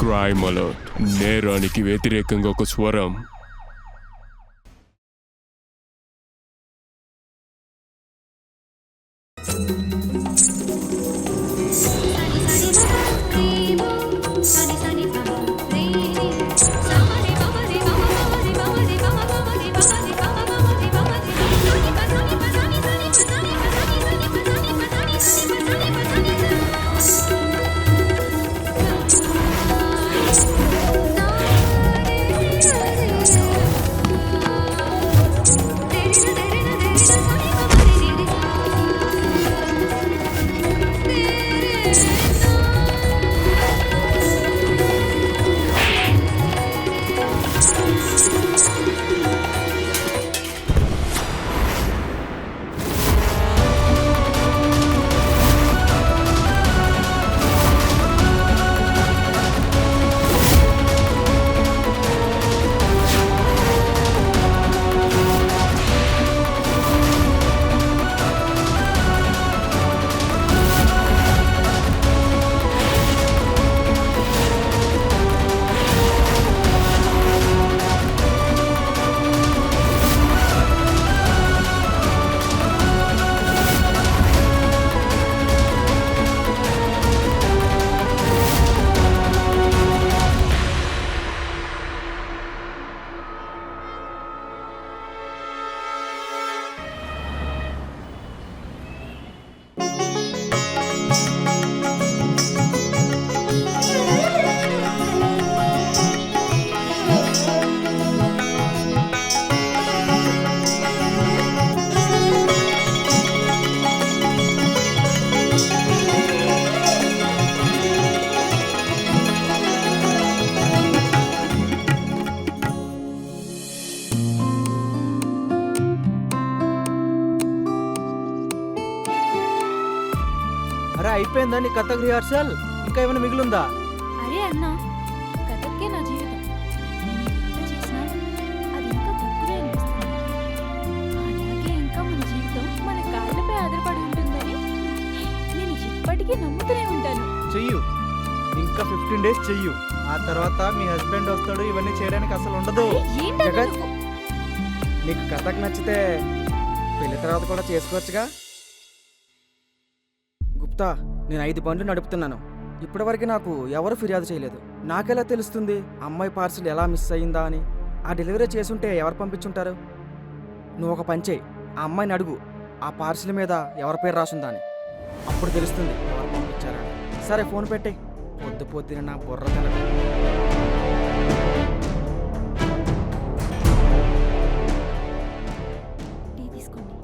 Crime alert, నేరానికి వ్యతిరేకంగా ఒక స్వరం. అరే అయిపోయిందా నీ కథక్ రిహార్సల్? ఇంకా ఏమైనా మిగిలిందా? అరే అన్నా, కథక్కే నా జీవితం. నేను ఎంత చేసినా అది ఇంకా తక్కువే అనిపిస్తుంది. అలాగే ఇంకా మన జీవితం మన కాళ్ళపై ఆధారపడి ఉంటుందని నేను ఇప్పటికీ నమ్ముతూనే ఉంటాను. చెయ్యు, ఇంకా 15 days చెయ్యు. ఆ తర్వాత మీ హస్బెండ్ వస్తాడు, ఇవన్నీ చేయడానికి అసలు ఉండదు. ఏంటన్నా జగత్, నువ్వు? నీకు కథక్ నచ్చితే పెళ్లి తర్వాత కూడా చేసుకోవచ్చుగా. గుప్తా, నేను 5 బండ్లు నడుపుతున్నాను. ఇప్పటివరకు నాకు ఎవరు ఫిర్యాదు చేయలేదు. నాకెలా తెలుస్తుంది అమ్మాయి పార్సిల్ ఎలా మిస్ అయ్యిందా అని? ఆ డెలివరీ చేసుంటే ఎవరు పంపించుంటారు? నువ్వు ఒక పని చేయి, ఆ అమ్మాయిని అడుగు ఆ పార్సిల్ మీద ఎవరి పేరు రాసుందా అని. అప్పుడు తెలుస్తుంది ఎవరు పంపించారా. సరే ఫోన్ పెట్టే. పొద్దు పొద్దున నా బుర్ర తినదు. టీ తీసుకోండి.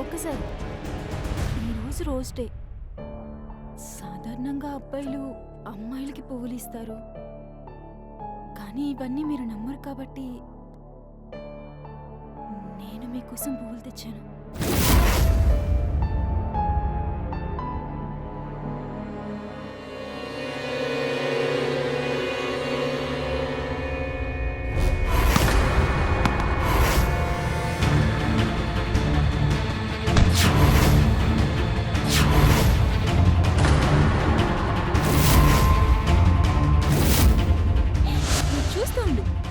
ఒక్కసారి. ఈరోజు రోజ్ డే. సాధారణంగా అబ్బాయిలు అమ్మాయిలకి పువ్వులు ఇస్తారు, కానీ ఇవన్నీ మీరు నమ్మరు కాబట్టి నేను మీకోసం పువ్వులు తెచ్చాను.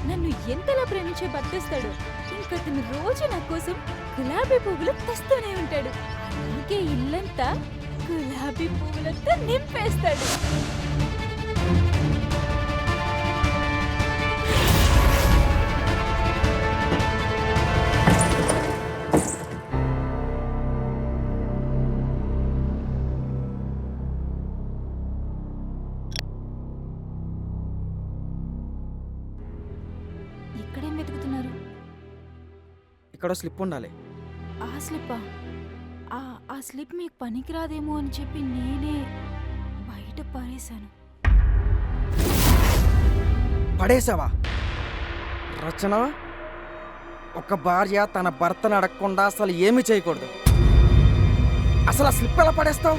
నన్ను ఎంతలా ప్రేమించే భర్తేస్తాడు. ఇంకతను రోజు నా కోసం గులాబీ పువ్వులు తెస్తూనే ఉంటాడు. అందుకే ఇల్లంతా గులాబీ పువ్వులతో నింపేస్తాడు. ఇక్కడేం వెతుకుతున్నారు? ఇక్కడ స్లిప్ ఉండాలి. ఆ స్లిప్పా? ఆ స్లిప్ మీకు పనికిరాదేమో అని చెప్పి నేనే బయట పారేశాను. పడేసావా? రచన, ఒక భార్య తన భర్తను అడగకుండా అసలు ఏమీ చేయకూడదు. అసలు ఆ స్లిప్ ఎలా పడేస్తావు?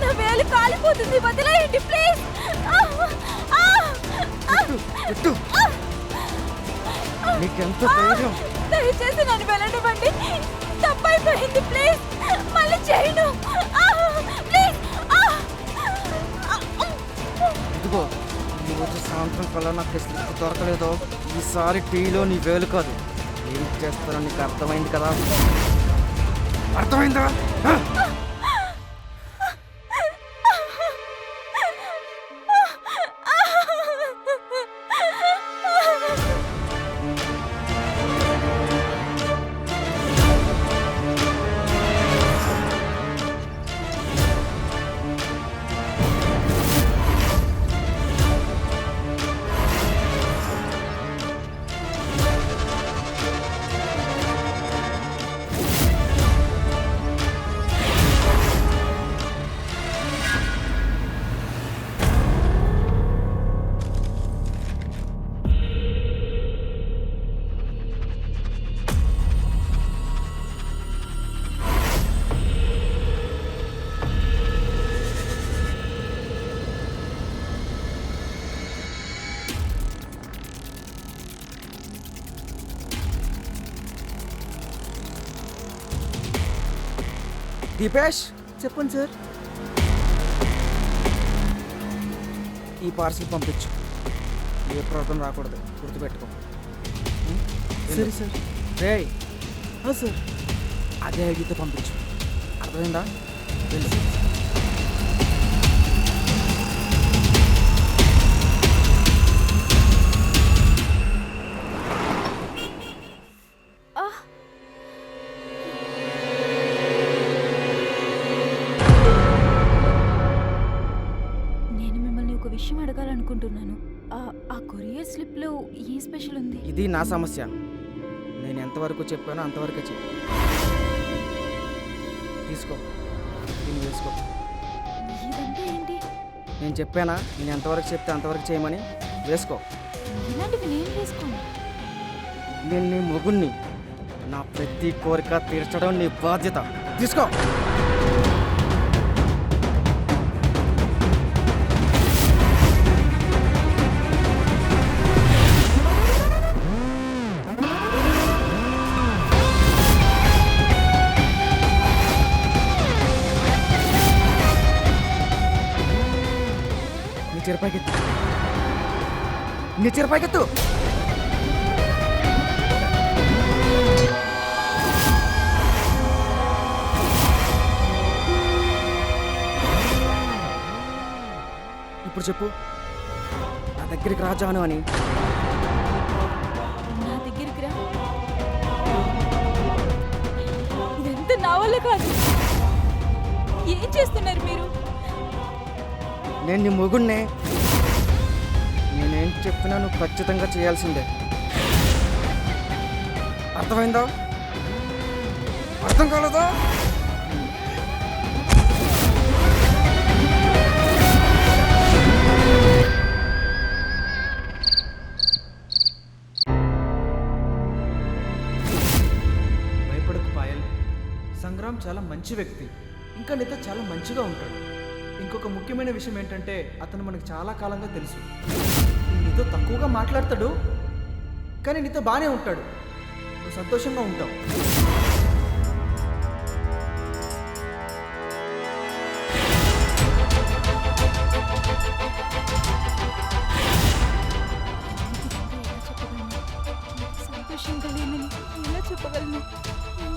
నా వేలు కాలిపోతుంది, వదిలేయండి ప్లీజ్. నీకెంత ధైర్యం? దయచేసి నన్ను వెళ్ళనివ్వండి, తప్పైపోయింది సంవత్సరం కల్లా నాకు స్లిప్ దొరకలేదో ఈసారి టీలో నీ వేలు కాదు ఏం చేస్తానో నీకు అర్థమైంది కదా? అర్థమైందా? హ? దీపేష్, చెప్పండి సార్. ఈ పార్సిల్ పంపించు. ఏ ప్రాబ్లం రాకూడదు, గుర్తుపెట్టుకో. సరే సార్. రే సార్, అదే ఐడితో పంపించు. అర్థమైందా? వెళ్ళు. నేను మిమ్మల్ని ఒక విషయం అడగాలనుకుంటున్నాను. ఆ కొరియర్ స్లిప్లో ఏ స్పెషల్ ఉంది? ఇది నా సమస్య. నేను ఎంతవరకు చెప్పానో అంతవరకే చెప్పు. తీసుకో, దీన్ని వేసుకో. ఇదంతా ఏంటి? నేను చెప్పానా నేను ఎంతవరకు చెప్తే అంతవరకు చేయమని? వేసుకో. ఇలాంటివి నేను వేసుకోను. నేను నీ మొగుణ్ణి. నా ప్రతి కోరిక తీర్చడం నీ బాధ్యత. తీసుకో. నీ చిరపైకెత్తు. నీ చిరపైకెత్తు. ఇప్పుడు చెప్పు, నా దగ్గరికి రాజాను అని. నా దగ్గరికి రా. ఇదంతా నా వల్ల కాదు. ఏం చేస్తున్నారు మీరు? నేను నీ మొగుణ్ణే. నేనేం చెప్పినా నువ్వు ఖచ్చితంగా చేయాల్సిందే. అర్థమైందా? అర్థం కాలేదా? భయపడకు పాయల్. సంగ్రామ్ చాలా మంచి వ్యక్తి. ఇంకా నీతో చాలా మంచిగా ఉంటాడు. ఇంకొక ముఖ్యమైన విషయం ఏంటంటే అతను మనకు చాలా కాలంగా తెలుసు. నీతో తక్కువగా మాట్లాడతాడు, కానీ నీతో బాగానే ఉంటాడు. నువ్వు సంతోషంగా ఉంటావు. సంతోషంగా లేనని ఎలా చెప్పగలను?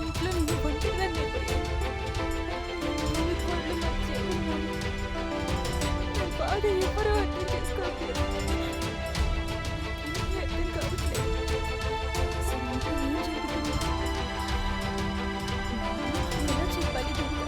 ఇంట్లో నేను ఒంటరిదాన్ని అయిపోయాను. కోళ్ళు మధ్య ఉన్నాను. నా బాధ ఎవరూ అర్థం చేసుకోవట్లేదు. ఏమీ అర్థం కావట్లేదు. అసలు ఇంట్లో ఏం జరుగుతుంది? ఎలా చెప్పాలి దీంతో?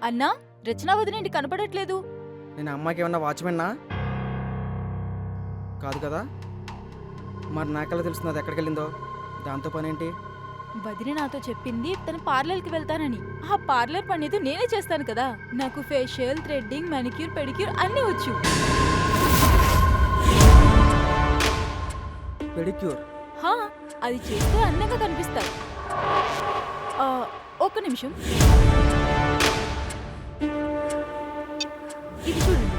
అన్నా, రచనా వదినేంటి కనపడట్లేదు? నేను అమ్మాయికి ఏమన్నా వాచ్మెన్నా? కాదు కదా. మరి నాకెలా తెలుస్తుంది అది ఎక్కడికి వెళ్ళిందో? దాంతో పని ఏంటి? వదిన నాతో చెప్పింది తను పార్లర్కి వెళ్తానని. ఆ పార్లర్ పని ఏదో నేనే చేస్తాను కదా. నాకు ఫేషియల్, థ్రెడ్డింగ్, మానిక్యూర్, పెడిక్యూర్ అన్నీ వచ్చు. పెడిక్యూర్? హా, అది చేస్తే అందంగా కనిపిస్తారు. ఒక్క నిమిషం. ఇది చూడండి.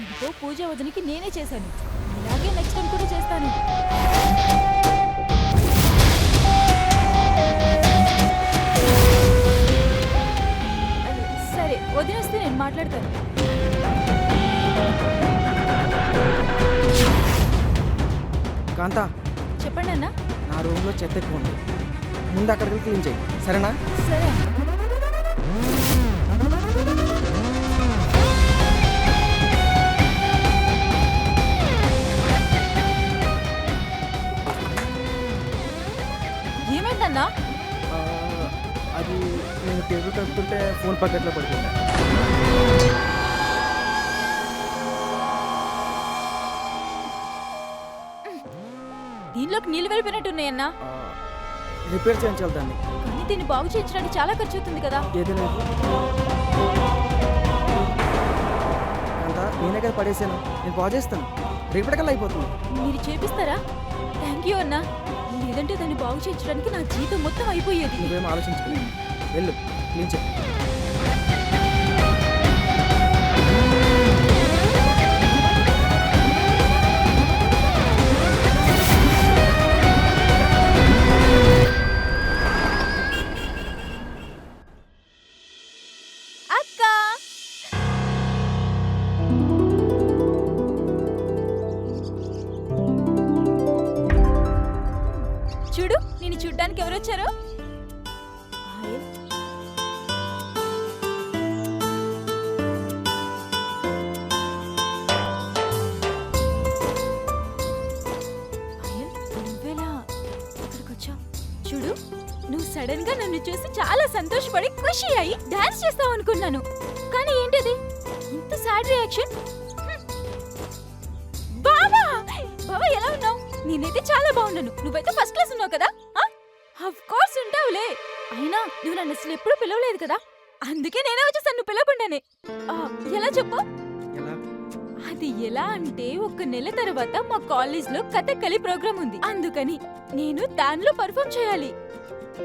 ఇదిగో పూజ వదినకి నేనే చేశాను. చేయించడం కూడా చేస్తాను. సరే, వదిలేస్తే నేను మాట్లాడతాను. కాంతా, చెప్పండి అన్న. నా రూమ్లో చెత్త ఎక్కువ ఉంది, ముందు అక్కడికి వెళ్ళి క్లీన్ చేయి, సరేనా? సరే. ఏమైందన్నా? ఆ, అది నేను టేబుల్ కలుపుతుంటే ఫోన్ పక్కట్లో పడుతుంది. దీనిలోకి నీళ్ళు వెళ్ళిపోయినట్టున్నాయన్నా. రిపేర్ చేయించాలి దాన్ని. కానీ దీన్ని బాగు చేయించడానికి చాలా ఖర్చు అవుతుంది కదా. ఏది లేదు అంతా నేనే కదా పడేసాను, నేను బాగు చేస్తాను, రేపటికల్లా అయిపోతుంది. మీరు చేపిస్తారా? థ్యాంక్ యూ అన్నా. లేదంటే దాన్ని బాగు చేయించడానికి నా జీతం మొత్తం అయిపోయేది. నువ్వేం ఆలోచించలేదు, వెళ్ళు క్లీన్ చేయి. అక్క, చూడు నేను చూడ్డానికి ఎవరు వచ్చారు. నువ్వేలా ఇక్కడికి వచ్చావు? చూడు, నువ్వు సడన్ గా నన్ను చూసి చాలా సంతోషపడి ఖుషి అయి డాన్స్ చేస్తావు అనుకున్నాను. కానీ ఏంటిది ఇంత సాడ్ రియాక్షన్? బాబా, బాబా ఎలా ఉన్నావు? నేనైతే చాలా బాగున్నాను. నువ్వైతే ఫస్ట్ క్లాస్ ఉన్నావు కదా. ఆఫ్ కోర్స్ ఉంటావులే. అయినా నువ్వు నన్ను అసలు ఎప్పుడు పిలవలేదు కదా, అందుకే నేనే వచ్చేసాను నువ్వు పిలవకుండానే. ఎలా చెప్పు? ఎలా? అది ఎలా అంటే, ఒక నెల తర్వాత మా కాలేజ్ లో కథకళి ప్రోగ్రామ్ ఉంది. అందుకని నేను దానిలో పర్ఫామ్ చేయాలి.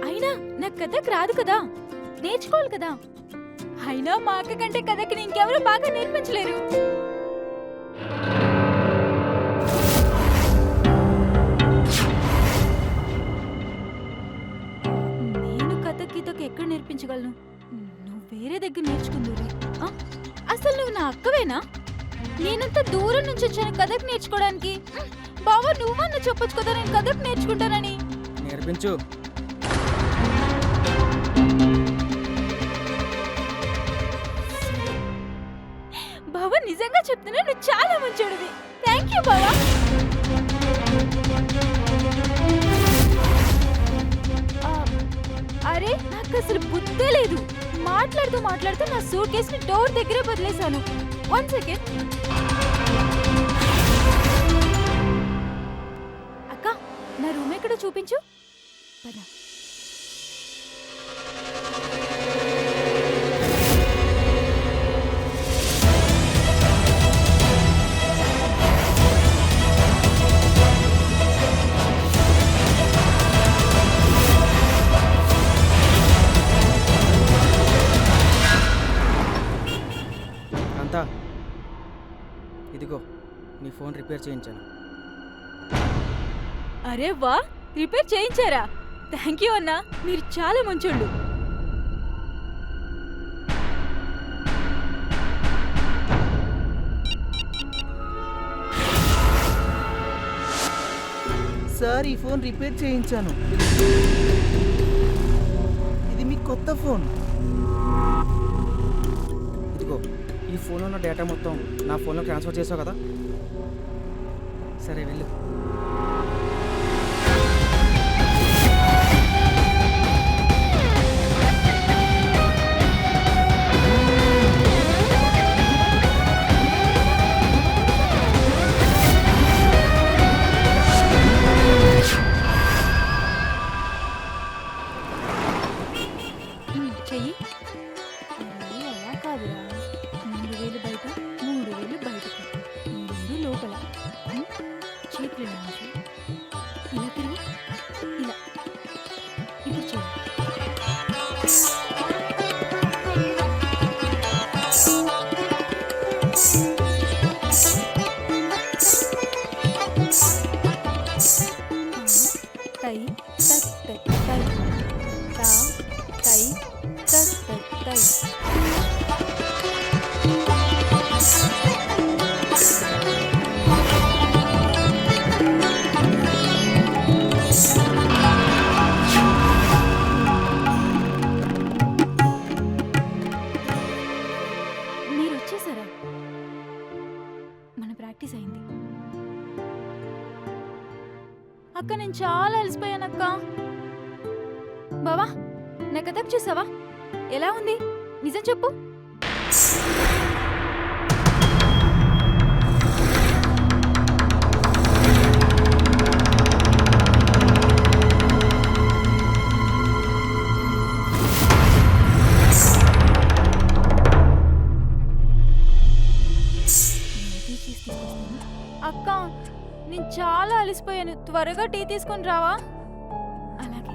అయినా నాకు కథక్ రాదు కదా, నేర్చుకోవాలి కదా. అయినా మా అక్క కంటే కథకి ఇంకెవరు బాగా నేర్పించలేరు. నేను కథక్ గీతకు ఎక్కడ నేర్పించగలను? నువ్వు వేరే దగ్గర నేర్చుకుందురా. అసలు నువ్వు నా అక్కవేనా? నేనంత దూరం నుంచి వచ్చాను కథక్ నేర్చుకోవడానికి. బావా, నువ్వన్నా చెప్పొచ్చు కదా నేను కథక్ నేర్చుకుంటానని. నేర్పించు. బావా, నిజంగా చెప్తున్నా, నువ్వు చాలా మంచోడివి. థ్యాంక్ యూ బావా. అరే, నాకు అసలు బుద్ధే లేదు. మాట్లాడుతూ నా సూట్ కేస్ ని డోర్ దగ్గరే వదిలేశాను. 1 సెకండ్. అక్క, నా రూమ్ ఎక్కడో చూపించు. పద. అంతా ఇదిగో నీ ఫోన్ రిపేర్ చేయించాను. అరే వా, రిపేర్ చేయించారా? థ్యాంక్ యూ అన్నా, మీరు చాలా మంచోళ్ళు. సార్, ఈ ఫోన్ రిపేర్ చేయించాను. ఇది మీ కొత్త ఫోన్. ఇదిగో ఈ ఫోన్లో ఉన్న డేటా మొత్తం నా ఫోన్లో ట్రాన్స్ఫర్ చేసావు కదా, సరే వెళ్ళు. చెయ్యి. అలా కాదురా, 3000 బయట, 3000 బయటకు, 2 లోపల. చేతులు ఇలా ఉంచు. ఇలా తిరుగు. ఇలా. ఇప్పుడు చెయ్యి. బాయ్. మీరు వచ్చేసారా? మన ప్రాక్టీస్ అయింది. అక్క నేను చాలా అలసిపోయాను అక్క. బావా నా కథకు చూసావా? ఎలా ఉంది? నిజం చెప్పు. అక్క నేను చాలా అలసిపోయాను, త్వరగా టీ తీసుకొని రావా? అలాగే.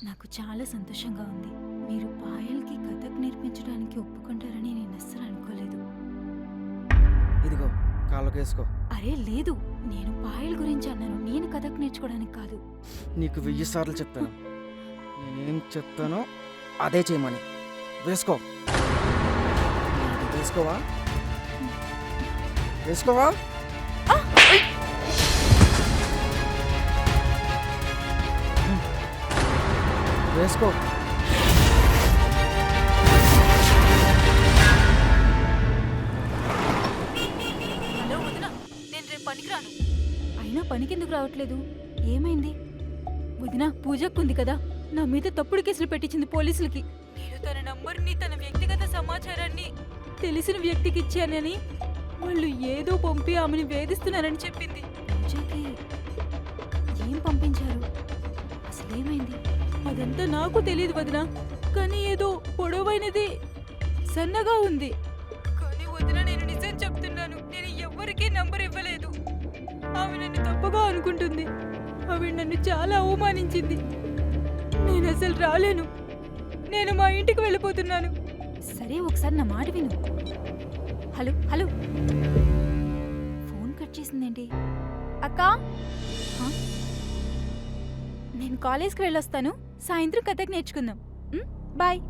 నాకు చాలా సంతోషంగా ఉంది. మీరు పాయల్కి కథక్ నేర్పించడానికి ఒప్పుకుంటారని నేను అస్సలు అనుకోలేదు. ఇదిగో కాళ్ళకి వేసుకో. అరే లేదు, నేను పాయల్ గురించి అన్నాను, నేను కథక్ నేర్చుకోవడానికి కాదు. నీకు 1000 సార్లు చెప్పాను, నేనేం చెప్తానో అదే చేయమని. వేసుకో. వేసుకోవా? వేసుకోవా? వేసుకో. హలో వదినా, నేను రేపు పనికిరాను. అయినా పనికెందుకు రావట్లేదు? ఏమైంది? వదినా పూజక్కుంది కదా, నా మీద తప్పుడు కేసులు పెట్టించింది పోలీసులకి. నేను తన నంబర్ని, తన వ్యక్తిగత సమాచారాన్ని తెలిసిన వ్యక్తికి ఇచ్చానని వాళ్ళు ఏదో పంపి ఆమెను వేధిస్తున్నారని చెప్పింది. పూజకి ఏం పంపించారు? అసలేమైంది? అదంతా నాకు తెలియదు వదినా, కానీ ఏదో పొడవైనది సన్నగా ఉంది. కానీ వదినా నేను నిజం చెప్తున్నాను, నేను ఎవ్వరికీ నంబర్ ఇవ్వలేదు. ఆమె నన్ను తప్పుగా అనుకుంటుంది. ఆవిడ నన్ను చాలా అవమానించింది. నేను అసలు రాలేను. నేను మా ఇంటికి వెళ్ళిపోతున్నాను. సరే ఒకసారి నా మాట విను. హలో హలో, ఫోన్ కట్ చేసిందేంటి? అక్క, నేను కాలేజ్కి వెళ్ళొస్తాను, సాయంత్రం కథకు నేర్చుకుందాం. బాయ్.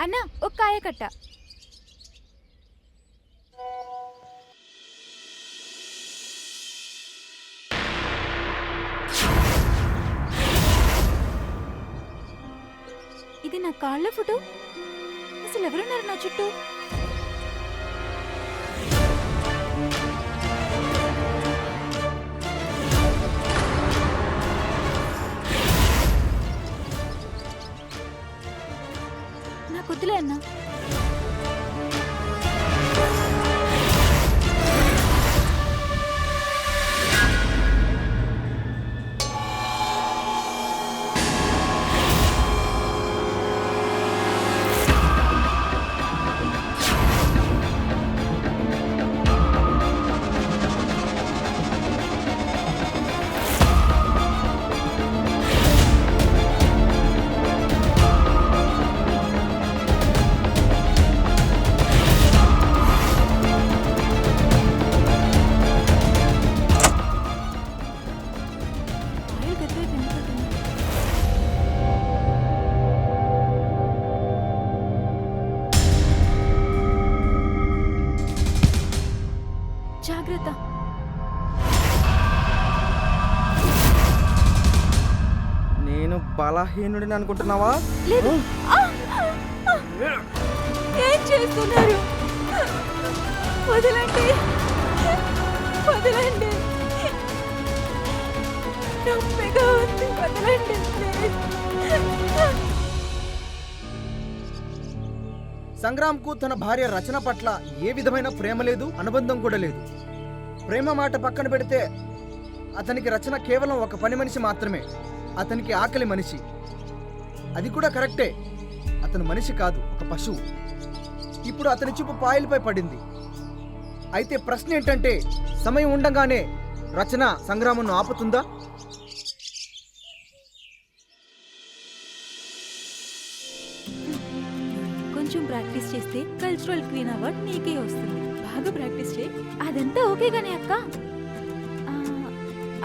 అన్నా ఒక కాయ కట్ట. నా కాళ్ళ ఫోటో. అసలు ఎవరున్నారు నా చుట్టూ? నాకు వద్దులే అన్నా. పాయల్ గదివైపు ఎందుకు వెళ్తుంది? జాగ్రత్త. నేను బలహీనుడిని అనుకుంటున్నావా? లేదు. ఏం చేస్తున్నారు? వదలండి, వదలండి. నొప్పిగా ఉంది, వదలండి ప్లీజ్. సంగ్రామ్కు తన భార్య రచన పట్ల ఏ విధమైన ప్రేమ లేదు, అనుబంధం కూడా లేదు. ప్రేమ మాట పక్కన పెడితే అతనికి రచన కేవలం ఒక పని మనిషి మాత్రమే. అతనికి ఆకలి మనిషి. అది కూడా కరెక్టే. అతను మనిషి కాదు, ఒక పశువు. ఇప్పుడు అతని చూపు పాయల్పై పడింది. అయితే ప్రశ్న ఏంటంటే, సమయం ఉండగానే రచన సంగ్రామంను ఆపుతుందా? కొంచెం ప్రాక్టీస్ చేస్తే కల్చరల్ క్వీన్ అవార్డ్ నీకే వస్తుంది. బాగా ప్రాక్టీస్ చేయి. అదంతా ఓకే గానీ అక్క,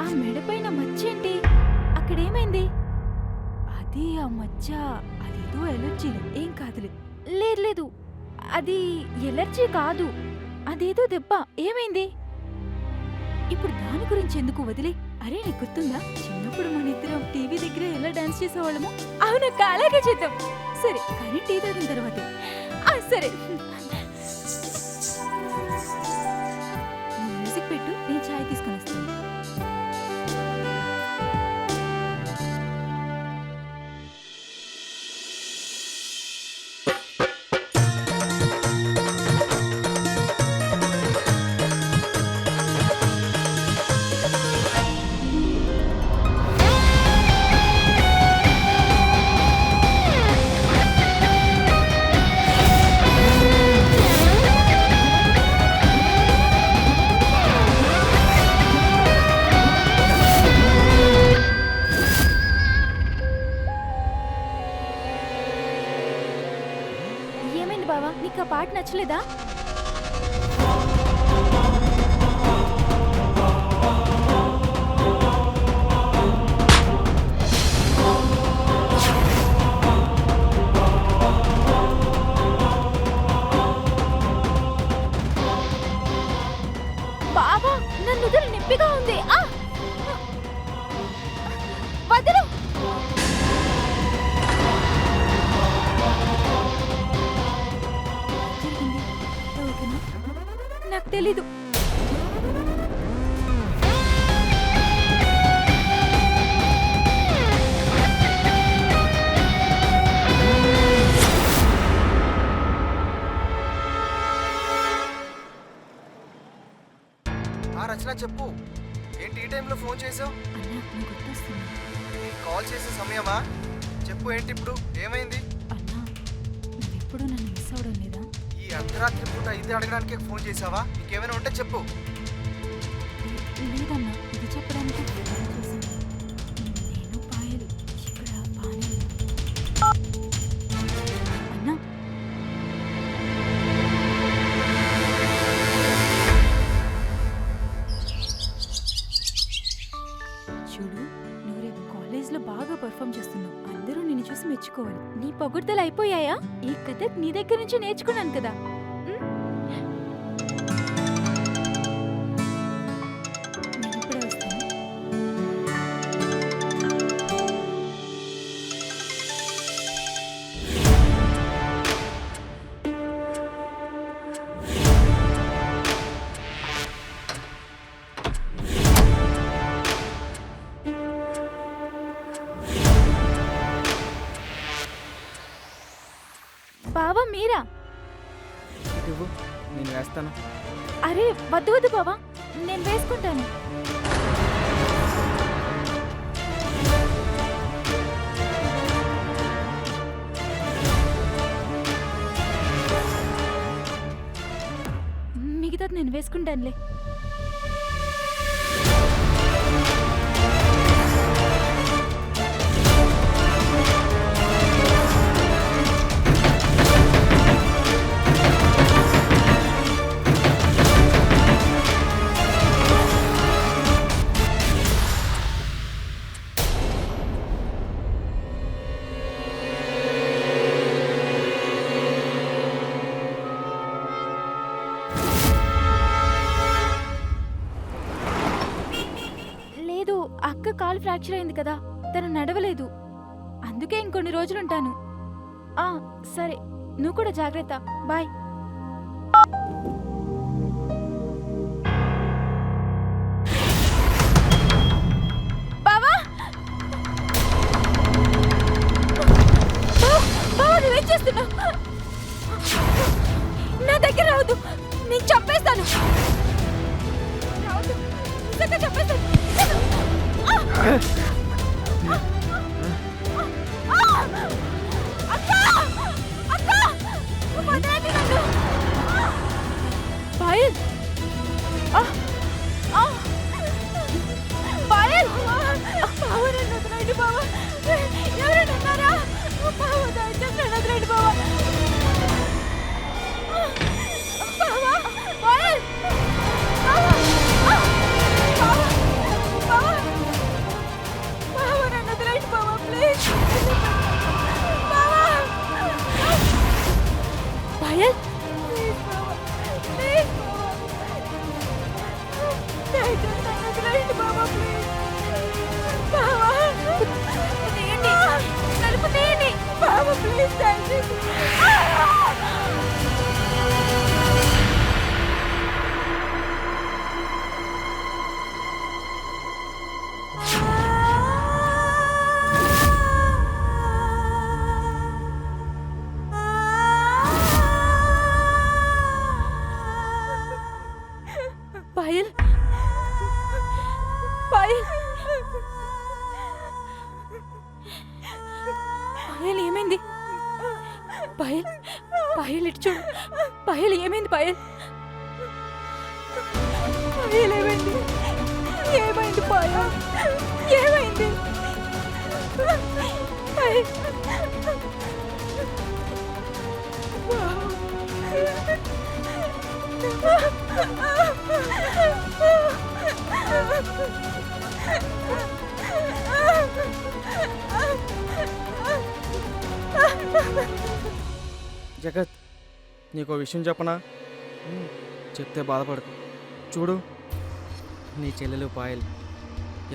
ఆ మెడపైన మచ్చ ఏంటి? అక్కడేమైంది? అది ఆ మచ్చ అదేదో ఎలర్జీ. ఏం కాదులే. లేదు లేదు, అది ఎలర్జీ కాదు, అదేదో దెబ్బ. ఏమైంది? ఇప్పుడు దాని గురించి ఎందుకు వదిలే. అరే నీకు గుర్తుందా, చిన్నప్పుడు మన ఇద్దరం టీవీ దగ్గర ఎలా డాన్స్ చేసేవాళ్ళము? అవునక్క, అలాగే చేద్దాం. సరే, కానీ టీ తాగిన తర్వాతే. సరే, మ్యూజిక్ పెట్టు, నేను ఛాయ్ తీసుకొని వస్తాను. ఏమైంది బావా, నీకు ఆ పాట నచ్చలేదా? బావా, నా నుదురు నొప్పిగా ఉంది. వదలు. జరిగింది ఓకేనా? నాకు తెలీదు. రచన చెప్పు, ఏంటి ఈ టైంలో ఫోన్ చేసావు? అన్నా, నీకు గుర్తొస్తుంది. కాల్ చేసే సమయమా? చెప్పు, ఏంటి ఇప్పుడు? ఏమైంది? అన్నా, నువ్వెప్పుడు నన్ను మిస్ అవడం లేదా? ఈ అర్ధరాత్రి పూట ఇది అడగడానికి ఫోన్ చేసావా? నీకేమైనా ఉంటే చెప్పు. లేదన్నా, ఇది చెప్పడానికి ఫోన్ చేశాను. నేను పాయల్ ఇక్కడ బానే ఉన్నా. అన్నా, చూడు, నువ్వు రేపు కాలేజ్లో బాగా పర్ఫామ్ చేస్తున్నావు. అందరూ నిన్ను చూసి మెచ్చుకోవాలి. నీ పొగుడ్తలు అయిపోయాయా? ఈ కథ నీ దగ్గర నుంచి నేర్చుకున్నాను కదా. నేను ఇప్పుడే వస్తాను. మీరా? ఇటు ఇవ్వు, నేను వేస్తాను. అరే వద్దు వద్దు బావా, నేను వేసుకుంటాను. మిగతాది నేను వేసుకుంటానులే. లేదు, అక్క కాలు ఫ్రాక్చర్ అయింది కదా, తను నడవలేదు. అందుకే ఇంకొన్ని రోజులుంటాను. సరే, నువ్వు కూడా జాగ్రత్త. బాయ్. బావా, నువ్వేం చేస్తున్నావు? నా దగ్గర రావద్దు, నేను చంపేస్తాను. రావద్దు, నిజంగా చంపేస్తాను. పాయల్, పాయల్, బావ నన్ను వదిలేయండి బావ. ఎవరైనా ఉన్నారా? బావ దయచేసి నన్ను వదిలేయండి బావ. బావ, పాయల్, బావ, బావ, బావ, బావ నన్ను వదిలేయండి బావ, ప్లీజ్. బావ, పాయల్, ప్లీజ్ బావ, ప్లీజ్ బావ, దయచేసి నన్ను వదిలేయండి బావ, ప్లీజ్. బావ, తీయండి, తలుపు తీయండి బావ, ప్లీజ్ దయచేసి. పాయల్, పాయల్, పాయల్ ఏమైంది? పాయల్, పాయల్ ఇటు చూడు. పాయల్ ఏమైంది? పాయల్, పాయల్ ఏమైంది? ఏమైంది పాయల్? ఏమైంది? పాయల్, జగత్, నీకో విషయం చెప్పనా? చెప్తే బాధపడకు. చూడు, నీ చెల్లెలు పాయల్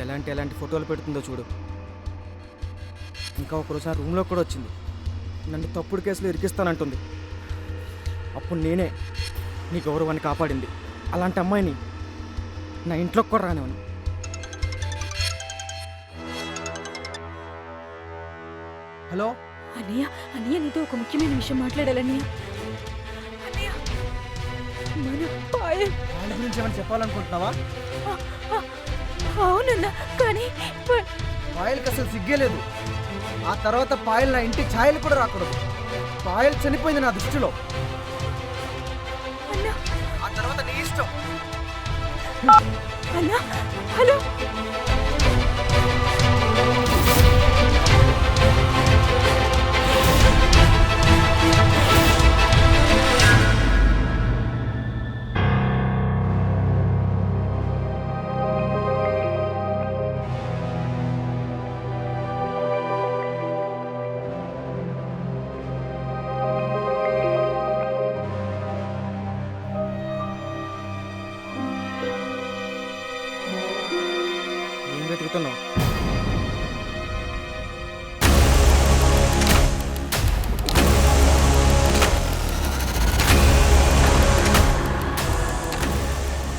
ఎలాంటి ఫోటోలు పెడుతుందో చూడు. ఇంకా ఒకరోజు నా రూమ్లో కూడా వచ్చింది. నన్ను తప్పుడు కేసులో ఇరికిస్తానంటుంది. అప్పుడు నేనే నీ గౌరవాన్ని కాపాడింది. అలాంటి అమ్మాయిని నా ఇంట్లోకి కూడా రానివ్వను. హలో అన్నయ్య, అన్నయ్య నీతో ఒక ముఖ్యమైన విషయం మాట్లాడాలన్నయ్య. అన్నయ్య, మన పాయల్. ఆయన గురించి ఏమైనా చెప్పాలనుకుంటున్నావా? అవునన్నా, కానీ పాయల్కి అసలు సిగ్గే లేదు. ఆ తర్వాత పాయల్ నా ఇంటికి ఛాయలు కూడా రాకూడదు. పాయల్ చనిపోయింది నా దృష్టిలో. అన్నా, ఆ తర్వాత నీ ఇష్టం. అన్నా, హలో. ఏం వెతుకుతున్నావు?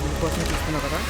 నీకోసం చూస్తున్నావు కదా.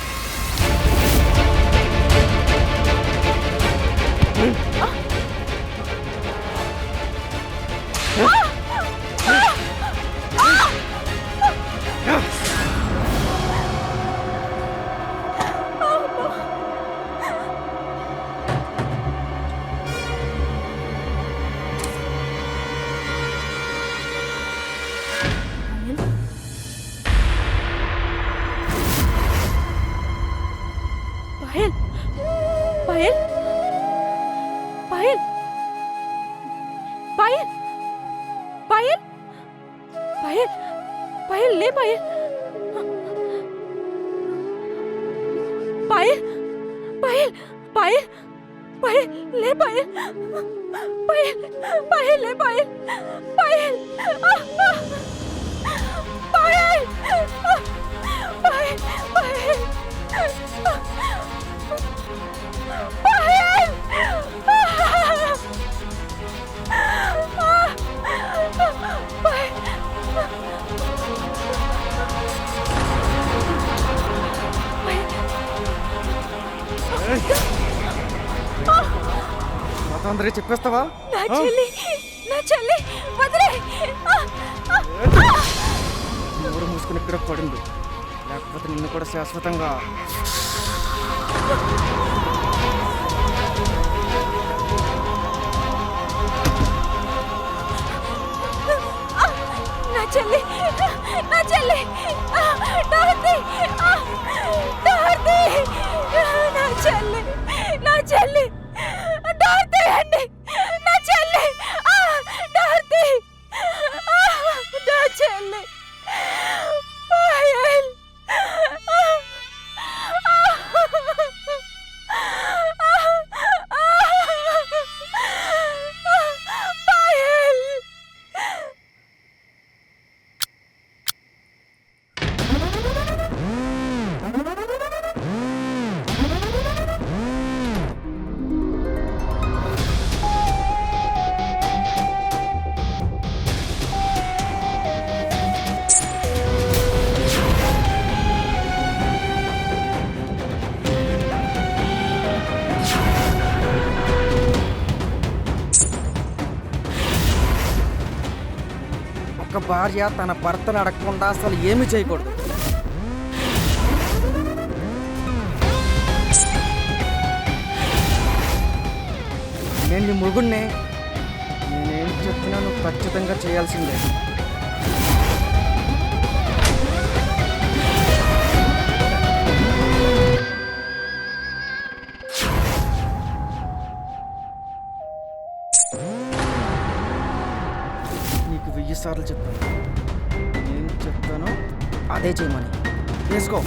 పాయల్ పాయల్ లే పాయల్ పాయల్ పాయల్ పాయల్ పాయల్ లే పాయల్ పాయల్ పాయల్ లే పాయల్ పాయల్ పాయల్ పాయల్ పాయల్ మొత్తం అందరికీ చెప్పేస్తావా? నా చెల్లి వదిలే ఎవరు మూసుకుని ఇక్కడ పడింది, లేకపోతే నిన్ను కూడా శాశ్వతంగా. నా చెల్లి నా చెల్లి డార్తి డార్తి నా చెల్లి నా చెల్లి డార్తి అండి నా చెల్లి డార్తి నా చెల్లి పాయల్ పాయల్ ఒక భార్య తన భర్తను అడగకుండా అసలు ఏమీ చేయకూడదు. నేను నీ మొగుడినే, నేనేం చెప్పినా నువ్వు ఖచ్చితంగా చేయాల్సిందే. నీకు 1000 సార్లు చెప్తాను, ఏం చెప్తానో అదే చేయమని. వేసుకో.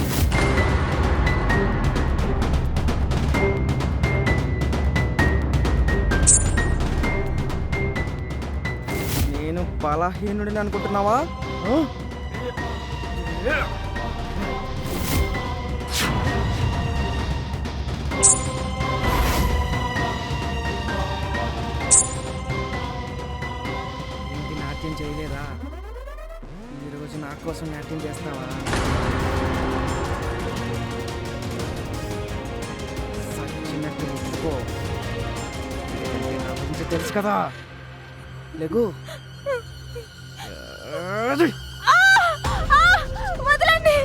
నేను బలహీనుడిని అనుకుంటున్నావా? ఏంటి, నాట్యం చేయలేదా? ఈరోజు నా కోసం నాట్యం చేస్తావా? సచ్చినట్టు ఒప్పుకో, లేదంటే నా గురించి తెలుసు కదా. లేగు. వదలండి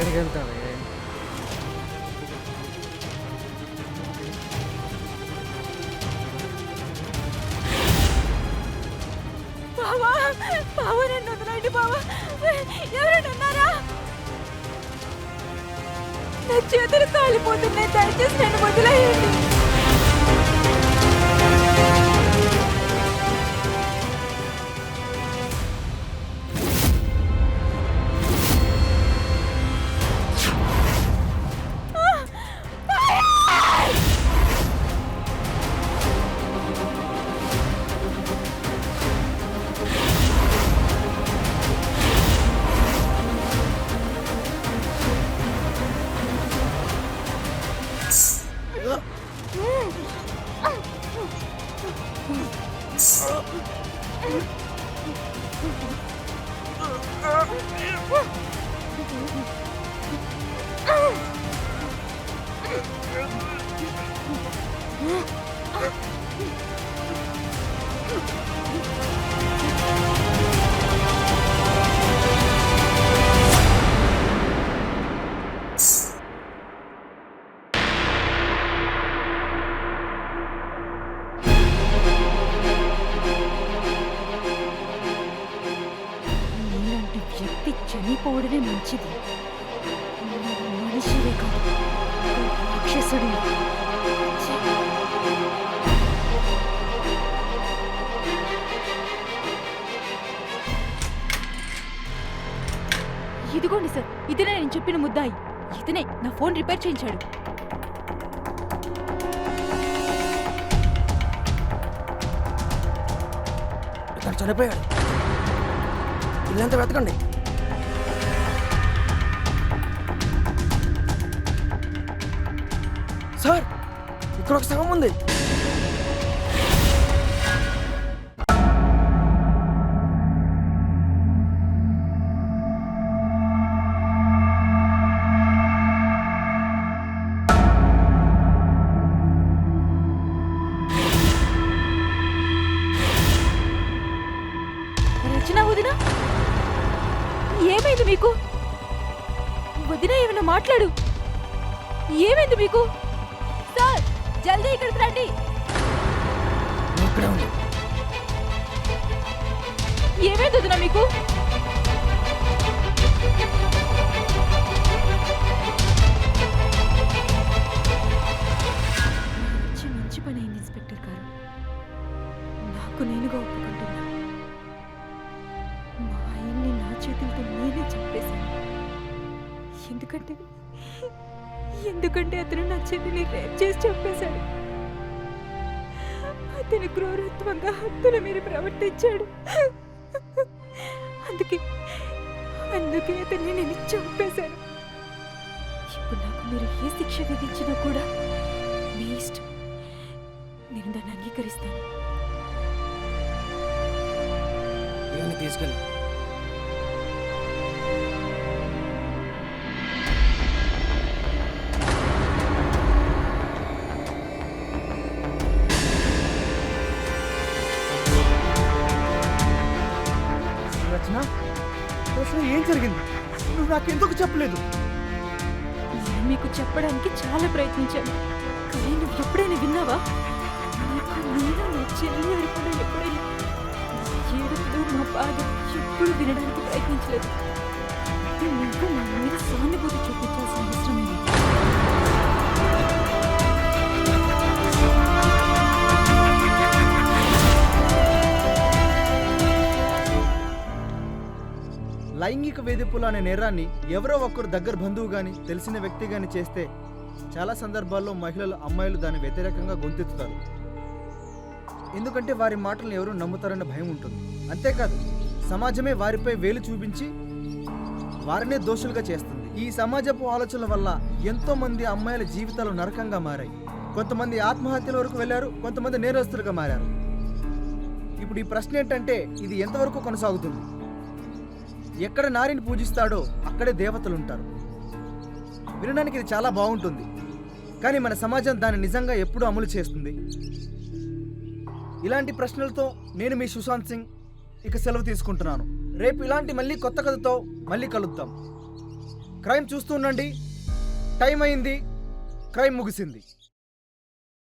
ఎక్కడికి వెళ్తావే? బావా బావా నన్ను వదలండి బావా, ఎవరైనా ఉన్నారా? నా చేతులు కాలిపోతున్నాయి, దయచేసి నన్ను వదిలేయండి. నీలాంటి వ్యక్తి చనిపోవడమే మంచిది. నువ్వు మనిషివే కాదు, ఒక రాక్షసుడు. ఇదిగోండి సార్, ఇతనే నేను చెప్పిన ముద్దాయి. ఇతనే నా ఫోన్ రిపేర్ చేయించాడు. ఇతను చనిపోయాడు. ఇల్లంతా వెతకండి. సార్, ఇక్కడ ఒక శవం ఉంది. రచన వదినా, ఏమైంది మీకు? వదినా ఏమైనా మాట్లాడు. ఏమైంది మీకు? సార్, జల్దీ ఇక్కడికి రండి. ఇక్కడే ఉంది. ఏమైంది వదినా మీకు? మంచి పని అయింది ఇన్స్పెక్టర్ గారు. నాకు నేనుగా ఒప్పుకుంటున్నా. మా ఆయన్ని నా చేతులతో నేనే చంపేశాను. ఎందుకంటే అతను నా చెల్లిని రేప్ చేసి చంపేశాడు. అతను క్రూరత్వంగా హత్తుల మీద ప్రవర్తించాడు. అందుకే అతన్ని నేను చంపేశాను. ఇప్పుడు నాకు మీరు ఏ శిక్ష విధించినా కూడా మీ ఇష్టం. నేను దాన్ని అంగీకరిస్తాను. ఇవన్నీ తీసుకెళ్ళి. రచన, ఏం జరిగింది? నువ్వు నాకెందుకు చెప్పలేదు? నేను మీకు చెప్పడానికి చాలా ప్రయత్నించాను, కానీ నువ్వు ఎప్పుడైనా విన్నావా? నీకు నేను నా చెల్లి ఏడుపులు ఎప్పుడైనా ఏడుపులు మా బాధ ఎప్పుడు వినడానికి ప్రయత్నించలేదు. నీకు నా మీద సానుభూతి చూపించాల్సిన అవసరం లేదు. లైంగిక వేధింపులు అనే నేరాన్ని ఎవరో ఒకరు దగ్గర బంధువు గాని తెలిసిన వ్యక్తి గాని చేస్తే చాలా సందర్భాల్లో మహిళలు, అమ్మాయిలు దాని వ్యతిరేకంగా గొంతెత్తుతారు. ఎందుకంటే వారి మాటలను ఎవరు నమ్ముతారన్న భయం ఉంటుంది. అంతేకాదు, సమాజమే వారిపై వేలు చూపించి వారినే దోషులుగా చేస్తుంది. ఈ సమాజపు ఆలోచనల వల్ల ఎంతో మంది అమ్మాయిల జీవితాలు నరకంగా మారాయి. కొంతమంది ఆత్మహత్యల వరకు వెళ్ళారు, కొంతమంది నేరస్తులుగా మారారు. ఇప్పుడు ఈ ప్రశ్న ఏంటంటే, ఇది ఎంతవరకు కొనసాగుతుంది? ఎక్కడ నారిని పూజిస్తాడో అక్కడే దేవతలు ఉంటారు. వినడానికి ఇది చాలా బాగుంటుంది, కానీ మన సమాజం దాన్ని నిజంగా ఎప్పుడు అమలు చేస్తుంది? ఇలాంటి ప్రశ్నలతో నేను మీ సుశాంత్ సింగ్ ఇక సెలవు తీసుకుంటున్నాను. రేపు ఇలాంటి మళ్ళీ కొత్త కథతో మళ్ళీ కలుద్దాం. క్రైమ్ చూస్తూ ఉండండి. టైం అయింది, క్రైమ్ ముగిసింది.